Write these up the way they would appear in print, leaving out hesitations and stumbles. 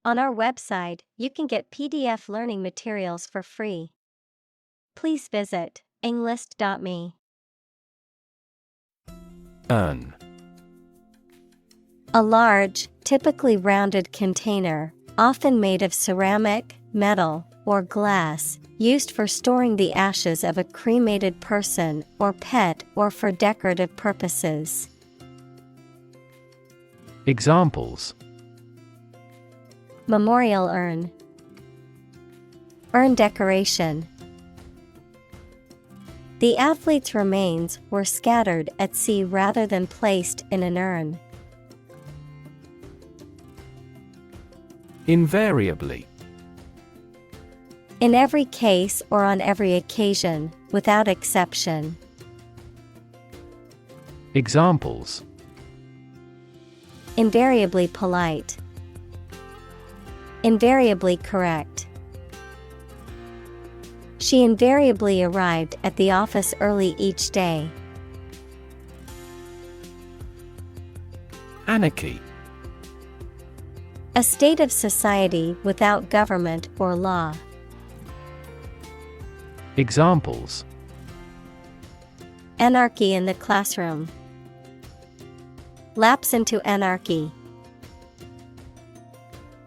On our website, you can get PDF learning materials for free. Please visit englist.me. Urn. A large, typically rounded container, often made of ceramic, metal, or glass, used for storing the ashes of a cremated person or pet or for decorative purposes. Examples: Memorial urn. Urn decoration. The athlete's remains were scattered at sea rather than placed in an urn. Invariably. In every case or on every occasion, without exception. Examples: Invariably polite. Invariably correct. She invariably arrived at the office early each day. Anarchy. A state of society without government or law. Examples: Anarchy in the classroom. Lapse into anarchy.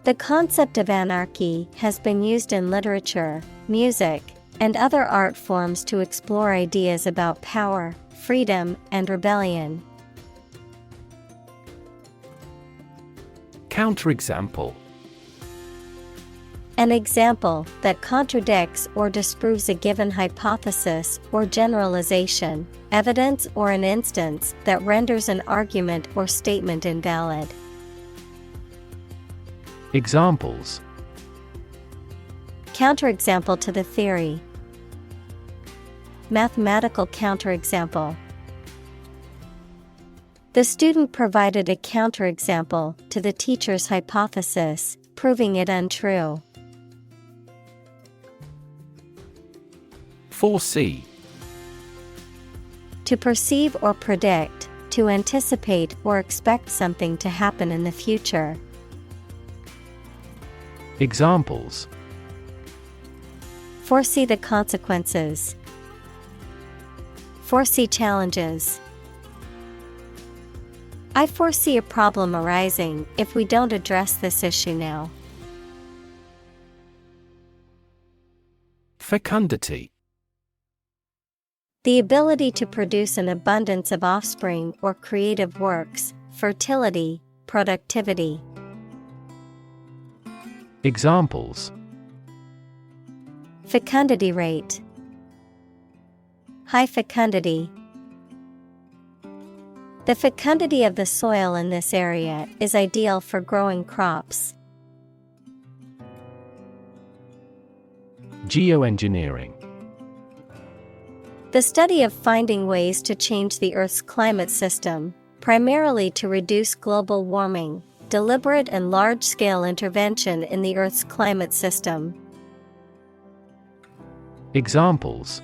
The concept of anarchy has been used in literature, music, and other art forms to explore ideas about power, freedom, and rebellion. Counterexample. An example that contradicts or disproves a given hypothesis or generalization, evidence or an instance that renders an argument or statement invalid. Examples: Counterexample to the theory. Mathematical counterexample. The student provided a counterexample to the teacher's hypothesis, proving it untrue. Foresee. To perceive or predict, to anticipate or expect something to happen in the future. Examples: Foresee the consequences. Foresee challenges. I foresee a problem arising if we don't address this issue now. Fecundity. The ability to produce an abundance of offspring or creative works, fertility, productivity. Examples: Fecundity rate. High fecundity. The fecundity of the soil in this area is ideal for growing crops. Geoengineering. The study of finding ways to change the Earth's climate system, primarily to reduce global warming, deliberate and large-scale intervention in the Earth's climate system. Examples: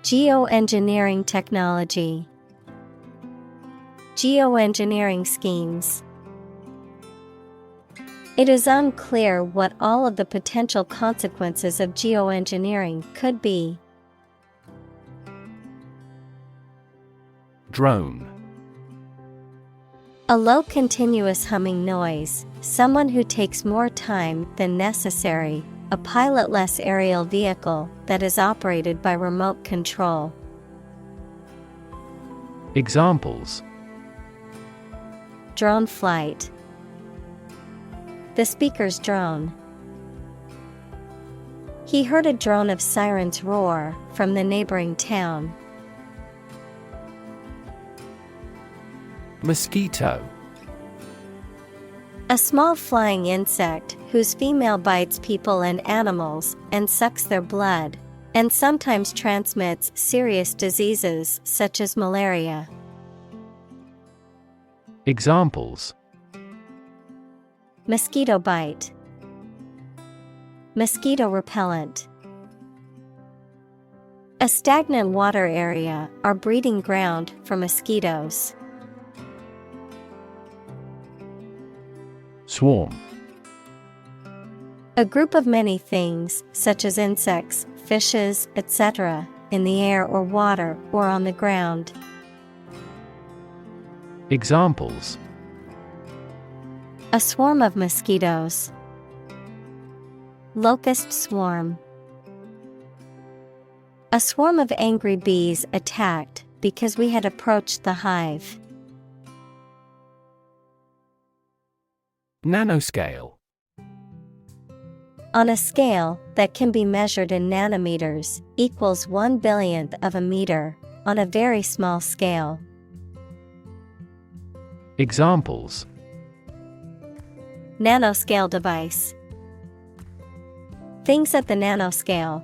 Geoengineering technology. Geoengineering schemes. It is unclear what all of the potential consequences of geoengineering could be. Drone. A low continuous humming noise, someone who takes more time than necessary, a pilotless aerial vehicle that is operated by remote control. Examples: Drone flight. The speaker's drone. He heard a drone of sirens roar from the neighboring town. Mosquito. A small flying insect whose female bites people and animals and sucks their blood, and sometimes transmits serious diseases such as malaria. Examples: Mosquito bite. Mosquito repellent. A stagnant water area are breeding ground for mosquitoes. Swarm. A group of many things, such as insects, fishes, etc., in the air or water or on the ground. Examples: A swarm of mosquitoes. Locust swarm. A swarm of angry bees attacked because we had approached the hive. Nanoscale. On a scale that can be measured in nanometers, equals 1/1000th of a meter, on a very small scale. Examples: Nanoscale device. Things at the nanoscale.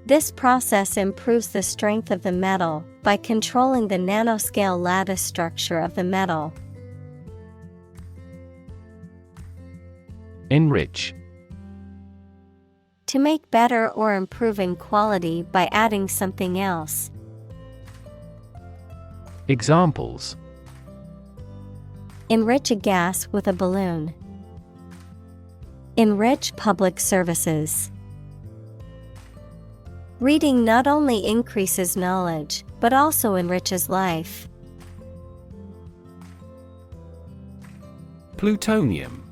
This process improves the strength of the metal by controlling the nanoscale lattice structure of the metal. Enrich. To make better or improve in quality by adding something else. Examples: Enrich a gas with a balloon. Enrich public services. Reading not only increases knowledge, but also enriches life. Plutonium.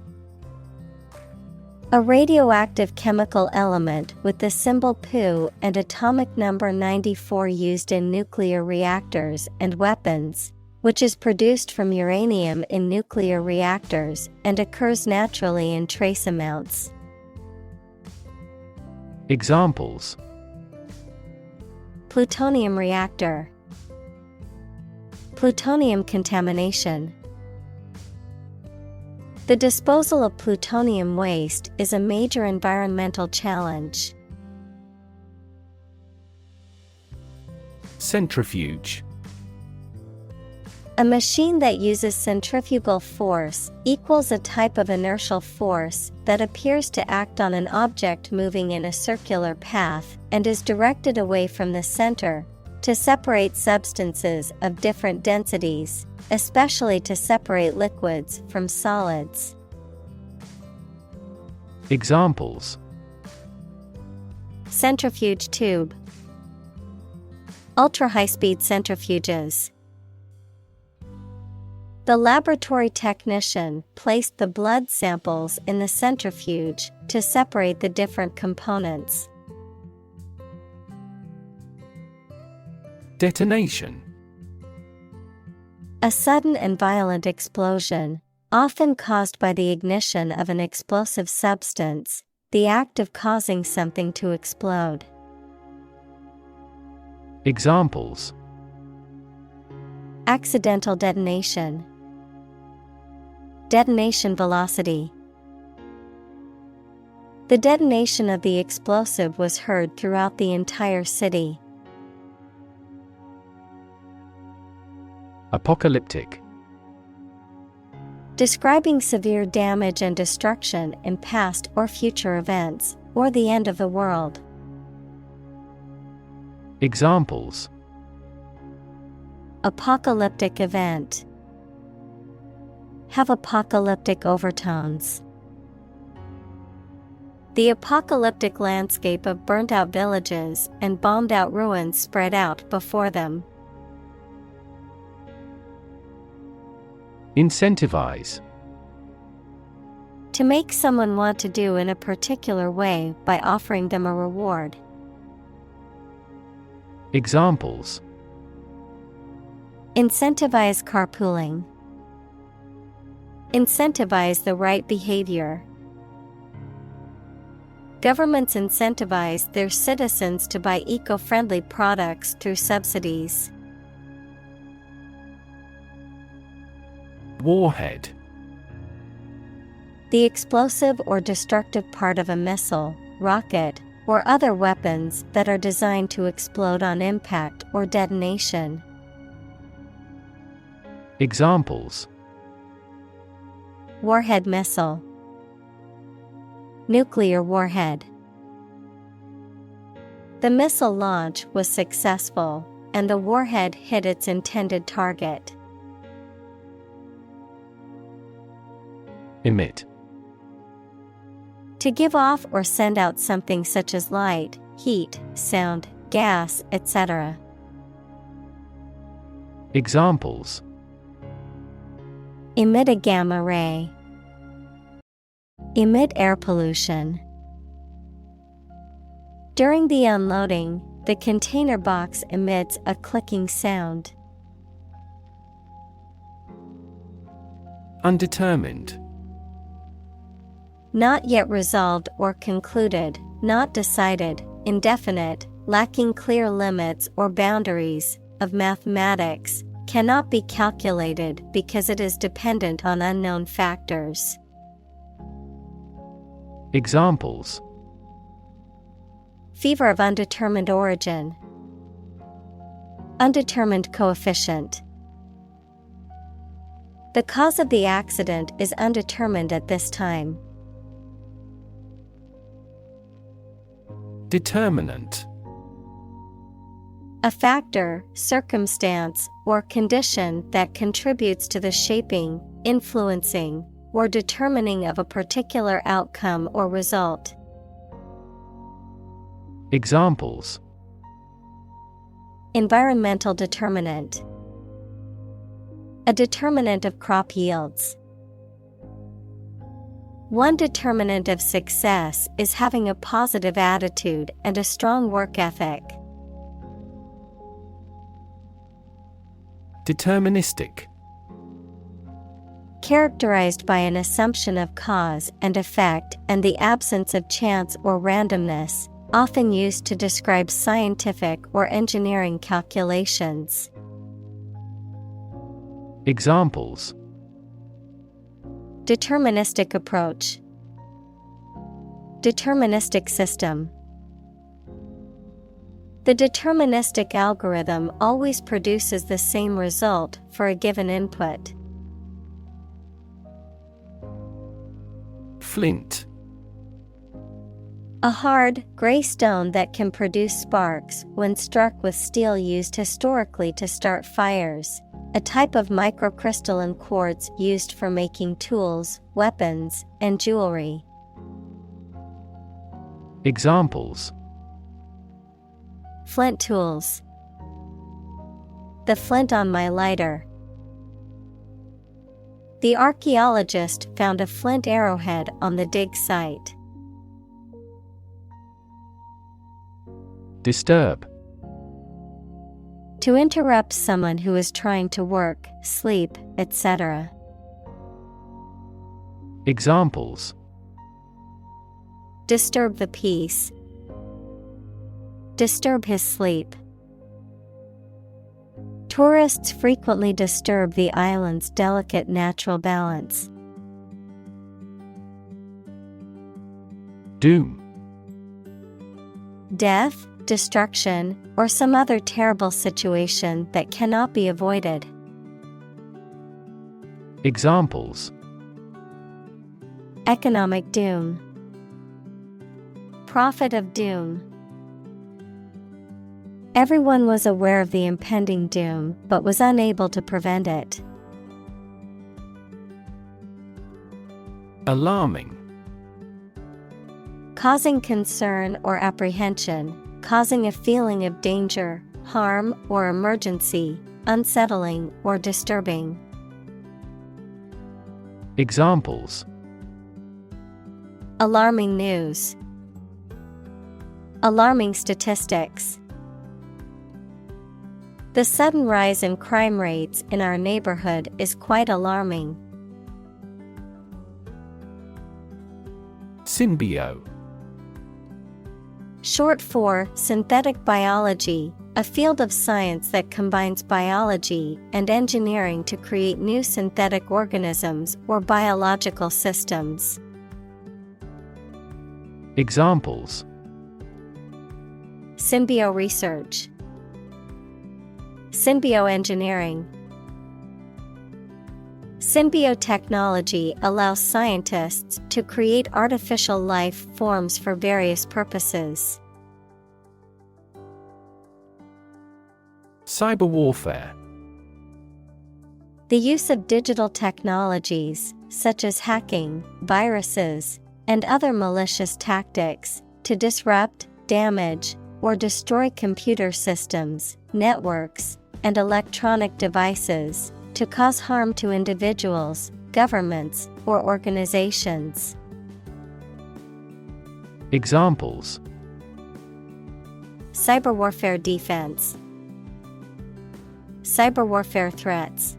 A radioactive chemical element with the symbol Pu and atomic number 94 used in nuclear reactors and weapons, which is produced from uranium in nuclear reactors and occurs naturally in trace amounts. Examples: Plutonium reactor. Plutonium contamination. The disposal of plutonium waste is a major environmental challenge. Centrifuge. A machine that uses centrifugal force equals a type of inertial force that appears to act on an object moving in a circular path and is directed away from the center to separate substances of different densities, especially to separate liquids from solids. Examples: Centrifuge tube. Ultra-high-speed centrifuges. The laboratory technician placed the blood samples in the centrifuge to separate the different components. Detonation. A sudden and violent explosion, often caused by the ignition of an explosive substance, the act of causing something to explode. Examples: Accidental detonation. Detonation velocity. The detonation of the explosive was heard throughout the entire city. Apocalyptic. Describing severe damage and destruction in past or future events, or the end of the world. Examples: Apocalyptic event. Have apocalyptic overtones. The apocalyptic landscape of burnt-out villages and bombed-out ruins spread out before them. Incentivize. To make someone want to do in a particular way by offering them a reward. Examples: Incentivize carpooling. Incentivize the right behavior. Governments incentivize their citizens to buy eco-friendly products through subsidies. Warhead. The explosive or destructive part of a missile, rocket, or other weapons that are designed to explode on impact or detonation. Examples: Warhead missile. Nuclear warhead. The missile launch was successful, and the warhead hit its intended target. Emit. To give off or send out something such as light, heat, sound, gas, etc. Examples: Emit a gamma ray. Emit air pollution. During the unloading, the container box emits a clicking sound. Undetermined. Not yet resolved or concluded, not decided, indefinite, lacking clear limits or boundaries, of mathematics, cannot be calculated because it is dependent on unknown factors. Examples: Fever of undetermined origin. Undetermined coefficient. The cause of the accident is undetermined at this time. Determinant. A factor, circumstance, or condition that contributes to the shaping, influencing, or determining of a particular outcome or result. Examples: Environmental determinant. A determinant of crop yields. One determinant of success is having a positive attitude and a strong work ethic. Deterministic. Characterized by an assumption of cause and effect and the absence of chance or randomness, often used to describe scientific or engineering calculations. Examples: Deterministic approach. Deterministic system. The deterministic algorithm always produces the same result for a given input. Flint. A hard, gray stone that can produce sparks when struck with steel used historically to start fires. A type of microcrystalline quartz used for making tools, weapons, and jewelry. Examples: Flint tools. The flint on my lighter. The archaeologist found a flint arrowhead on the dig site. Disturb. To interrupt someone who is trying to work, sleep, etc. Examples: Disturb the peace. Disturb his sleep. Tourists frequently disturb the island's delicate natural balance. Doom. Death, destruction, or some other terrible situation that cannot be avoided. Examples: Economic doom. Prophet of doom. Everyone was aware of the impending doom but was unable to prevent it. Alarming. Causing concern or apprehension, causing a feeling of danger, harm, or emergency, unsettling or disturbing. Examples: Alarming news. Alarming statistics. The sudden rise in crime rates in our neighborhood is quite alarming. Symbio. Short for synthetic biology, a field of science that combines biology and engineering to create new synthetic organisms or biological systems. Examples: Symbio research. Symbioengineering. Symbiotechnology allows scientists to create artificial life forms for various purposes. Cyber warfare. The use of digital technologies, such as hacking, viruses, and other malicious tactics, to disrupt, damage, or destroy computer systems, networks, and electronic devices, to cause harm to individuals, governments, or organizations. Examples: Cyber warfare defense, cyber warfare threats.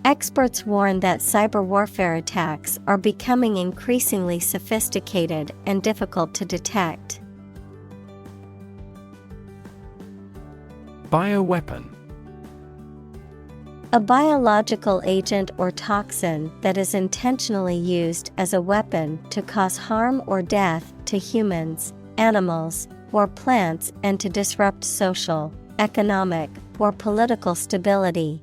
Experts warn that cyber warfare attacks are becoming increasingly sophisticated and difficult to detect. Bioweapon. A biological agent or toxin that is intentionally used as a weapon to cause harm or death to humans, animals, or plants and to disrupt social, economic, or political stability.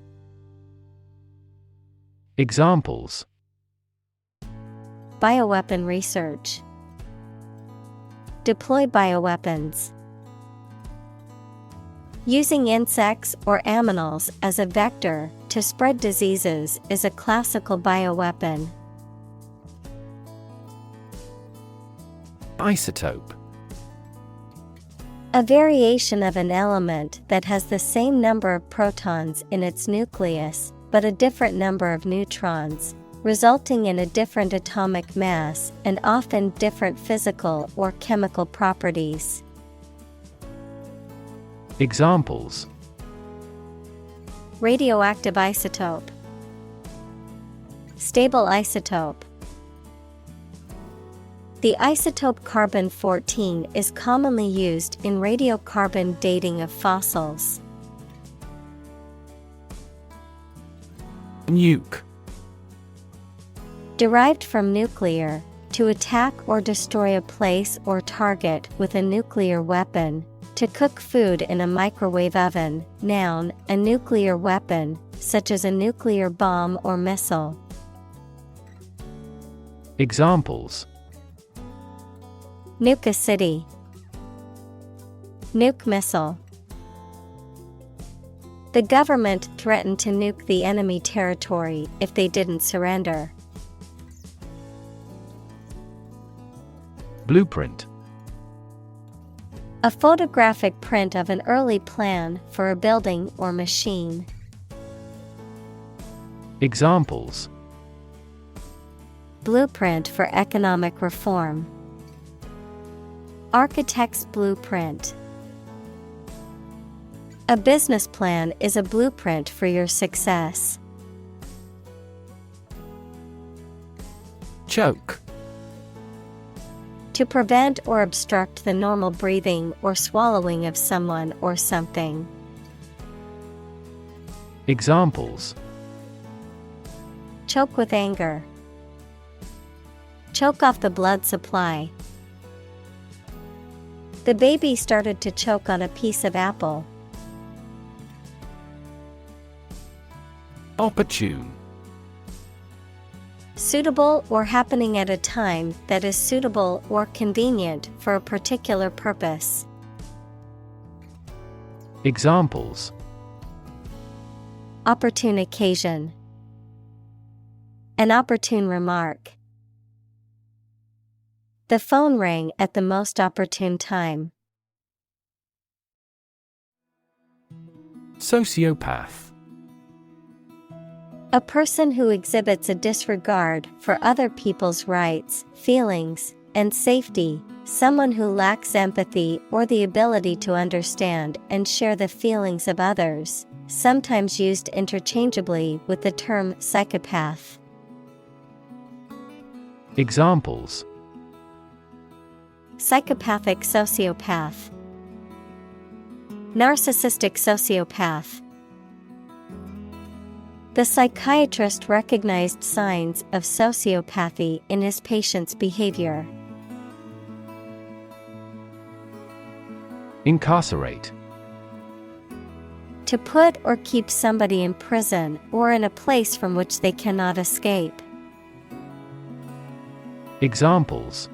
Examples: Bioweapon research. Deploy bioweapons. Using insects or aminals as a vector to spread diseases is a classical bioweapon. Isotope. A variation of an element that has the same number of protons in its nucleus, but a different number of neutrons, resulting in a different atomic mass and often different physical or chemical properties. Examples: Radioactive isotope. Stable isotope. The isotope carbon-14 is commonly used in radiocarbon dating of fossils. Nuke. Derived from nuclear, to attack or destroy a place or target with a nuclear weapon. To cook food in a microwave oven. Noun, a nuclear weapon, such as a nuclear bomb or missile. Examples: Nuke a city. Nuke missile. The government threatened to nuke the enemy territory if they didn't surrender. Blueprint. A photographic print of an early plan for a building or machine. Examples: Blueprint for economic reform. Architect's blueprint. A business plan is a blueprint for your success. Choke. To prevent or obstruct the normal breathing or swallowing of someone or something. Examples: Choke with anger. Choke off the blood supply. The baby started to choke on a piece of apple. Opportune. Suitable or happening at a time that is suitable or convenient for a particular purpose. Examples: Opportune occasion. An opportune remark. The phone rang at the most opportune time. Sociopath. A person who exhibits a disregard for other people's rights, feelings, and safety, someone who lacks empathy or the ability to understand and share the feelings of others, sometimes used interchangeably with the term psychopath. Examples: Psychopathic sociopath. Narcissistic sociopath. The psychiatrist recognized signs of sociopathy in his patient's behavior. Incarcerate. To put or keep somebody in prison or in a place from which they cannot escape. Examples: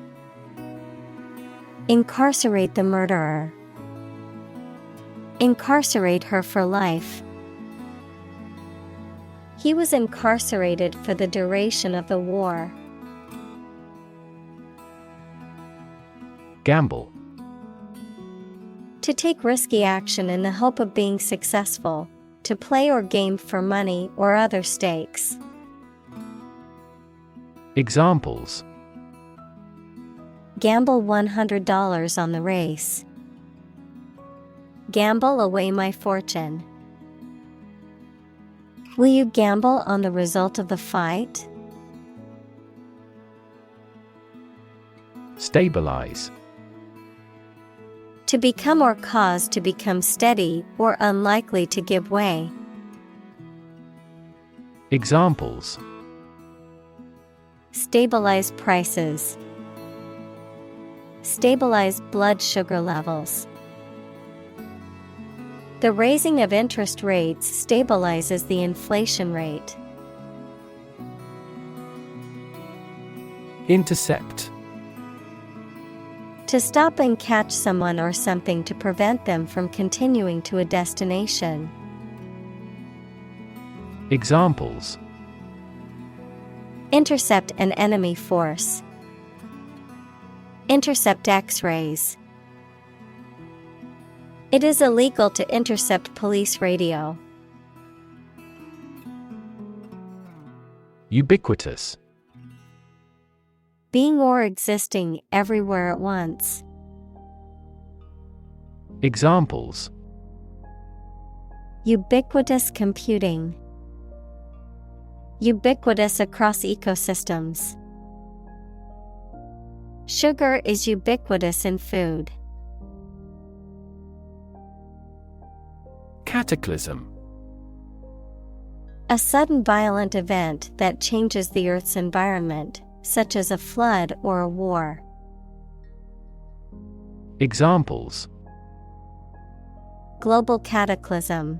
Incarcerate the murderer. Incarcerate her for life. He was incarcerated for the duration of the war. Gamble. To take risky action in the hope of being successful, to play or game for money or other stakes. Examples: Gamble $100 on the race. Gamble away my fortune. Will you gamble on the result of the fight? Stabilize. To become or cause to become steady or unlikely to give way. Examples: Stabilize prices. Stabilize blood sugar levels. The raising of interest rates stabilizes the inflation rate. Intercept. To stop and catch someone or something to prevent them from continuing to a destination. Examples: Intercept an enemy force. Intercept X-rays. It is illegal to intercept police radio. Ubiquitous. Being or existing everywhere at once. Examples: Ubiquitous computing. Ubiquitous across ecosystems. Sugar is ubiquitous in food. Cataclysm. A sudden violent event that changes the Earth's environment, such as a flood or a war. Examples: Global cataclysm.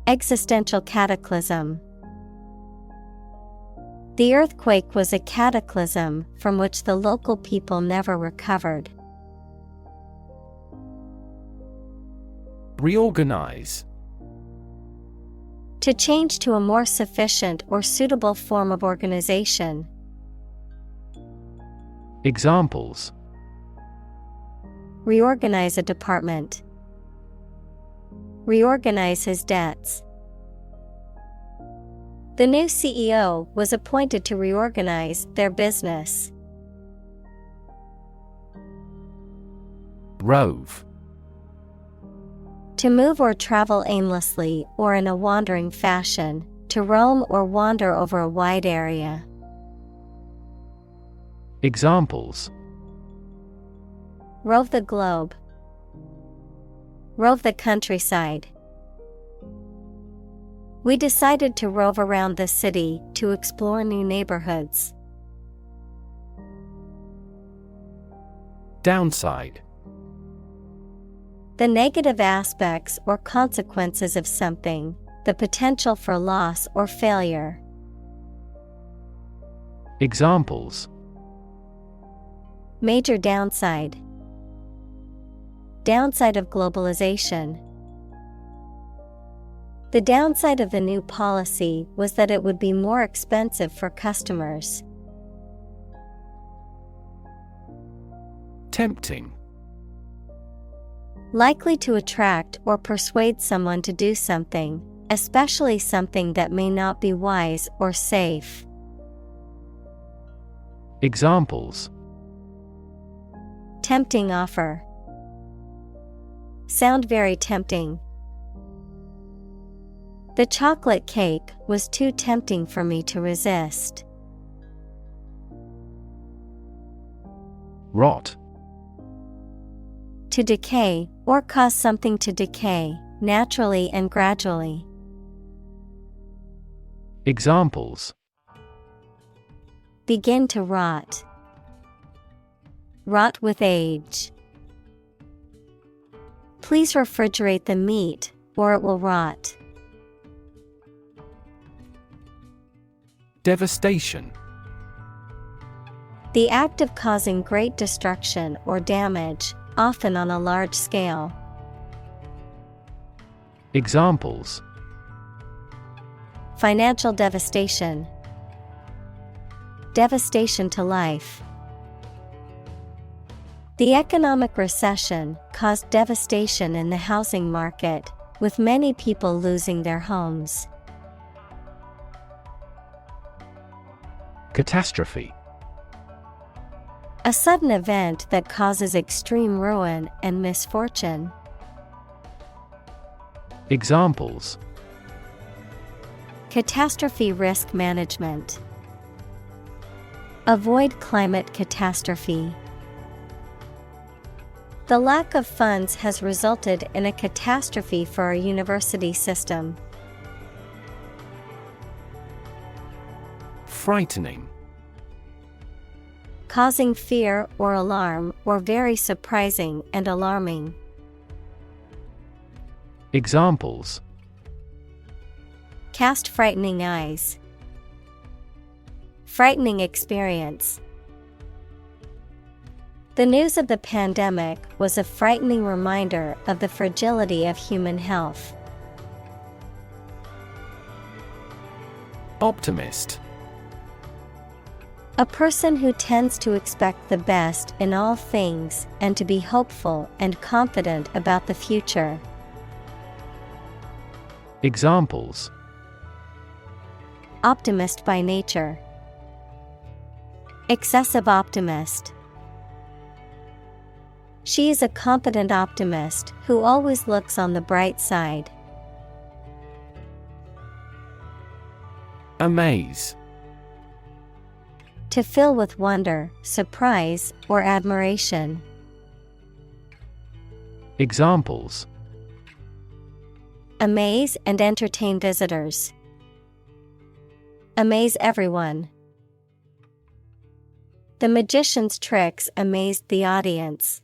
Existential cataclysm. The earthquake was a cataclysm from which the local people never recovered. Reorganize. To change to a more sufficient or suitable form of organization. Examples: Reorganize a department. Reorganize his debts. The new CEO was appointed to reorganize their business. Rove. To move or travel aimlessly or in a wandering fashion, to roam or wander over a wide area. Examples: Rove the globe. Rove the countryside. We decided to rove around the city to explore new neighborhoods. Downside. The negative aspects or consequences of something, the potential for loss or failure. Examples: Major downside. Downside of globalization. The downside of the new policy was that it would be more expensive for customers. Tempting. Likely to attract or persuade someone to do something, especially something that may not be wise or safe. Examples: Tempting offer. Sound very tempting. The chocolate cake was too tempting for me to resist. Rot. To decay, or cause something to decay, naturally and gradually. Examples: Begin to rot. Rot with age. Please refrigerate the meat, or it will rot. Devastation. The act of causing great destruction or damage, often on a large scale. Examples: Financial devastation. Devastation to life. The economic recession caused devastation in the housing market, with many people losing their homes. Catastrophe. A sudden event that causes extreme ruin and misfortune. Examples: Catastrophe risk management. Avoid climate catastrophe. The lack of funds has resulted in a catastrophe for our university system. Frightening. Causing fear or alarm, or very surprising and alarming. Examples: Cast frightening eyes. Frightening experience. The news of the pandemic was a frightening reminder of the fragility of human health. Optimist. A person who tends to expect the best in all things and to be hopeful and confident about the future. Examples: Optimist by nature. Excessive optimist. She is a confident optimist who always looks on the bright side. Amaze. To fill with wonder, surprise, or admiration. Examples: Amaze and entertain visitors. Amaze everyone. The magician's tricks amazed the audience.